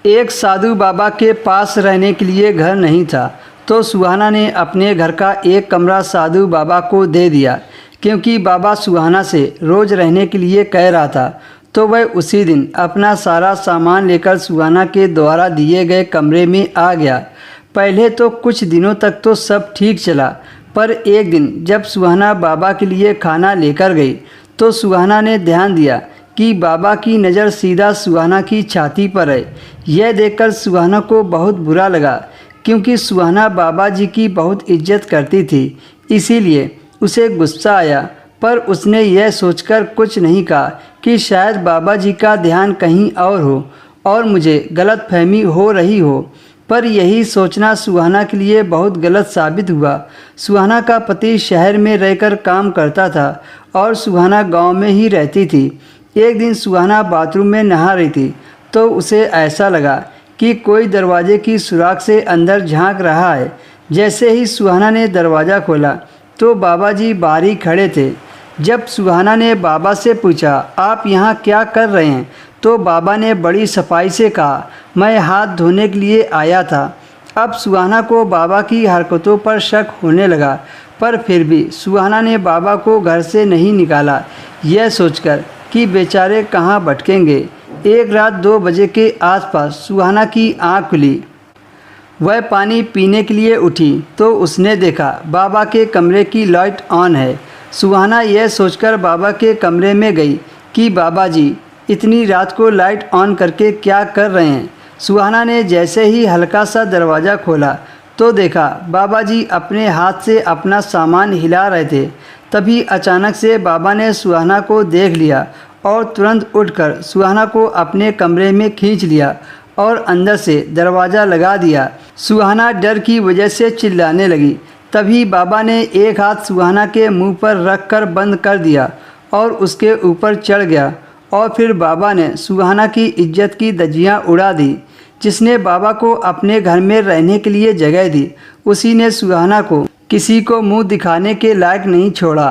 एक साधु बाबा के पास रहने के लिए घर नहीं था, तो सुहाना ने अपने घर का एक कमरा साधु बाबा को दे दिया। क्योंकि बाबा सुहाना से रोज़ रहने के लिए कह रहा था, तो वह उसी दिन अपना सारा सामान लेकर सुहाना के द्वारा दिए गए कमरे में आ गया। पहले तो कुछ दिनों तक तो सब ठीक चला, पर एक दिन जब सुहाना बाबा के लिए खाना लेकर गई, तो सुहाना ने ध्यान दिया कि बाबा की नज़र सीधा सुहाना की छाती पर है। यह देखकर सुहाना को बहुत बुरा लगा, क्योंकि सुहाना बाबा जी की बहुत इज्जत करती थी, इसीलिए उसे गुस्सा आया। पर उसने यह सोचकर कुछ नहीं कहा कि शायद बाबा जी का ध्यान कहीं और हो और मुझे गलतफहमी हो रही हो। पर यही सोचना सुहाना के लिए बहुत गलत साबित हुआ। सुहाना का पति शहर में रहकर काम करता था और सुहाना गांव में ही रहती थी। एक दिन सुहाना बाथरूम में नहा रही थी, तो उसे ऐसा लगा कि कोई दरवाजे की सुराख से अंदर झांक रहा है। जैसे ही सुहाना ने दरवाज़ा खोला, तो बाबा जी बाहर ही खड़े थे। जब सुहाना ने बाबा से पूछा, आप यहाँ क्या कर रहे हैं, तो बाबा ने बड़ी सफाई से कहा, मैं हाथ धोने के लिए आया था। अब सुहाना को बाबा की हरकतों पर शक होने लगा, पर फिर भी सुहाना ने बाबा को घर से नहीं निकाला, यह सोचकर कि बेचारे कहाँ भटकेंगे। एक रात 2 बजे के आसपास सुहाना की आँख खुली। वह पानी पीने के लिए उठी, तो उसने देखा बाबा के कमरे की लाइट ऑन है। सुहाना यह सोचकर बाबा के कमरे में गई कि बाबा जी इतनी रात को लाइट ऑन करके क्या कर रहे हैं। सुहाना ने जैसे ही हल्का सा दरवाज़ा खोला, तो देखा बाबा जी अपने हाथ से अपना सामान हिला रहे थे। तभी अचानक से बाबा ने सुहाना को देख लिया और तुरंत उठकर सुहाना को अपने कमरे में खींच लिया और अंदर से दरवाज़ा लगा दिया। सुहाना डर की वजह से चिल्लाने लगी। तभी बाबा ने एक हाथ सुहाना के मुंह पर रखकर बंद कर दिया और उसके ऊपर चढ़ गया, और फिर बाबा ने सुहाना की इज्जत की धज्जियां उड़ा दी। जिसने बाबा को अपने घर में रहने के लिए जगह दी, उसी ने सुहाना को किसी को मुंह दिखाने के लायक नहीं छोड़ा।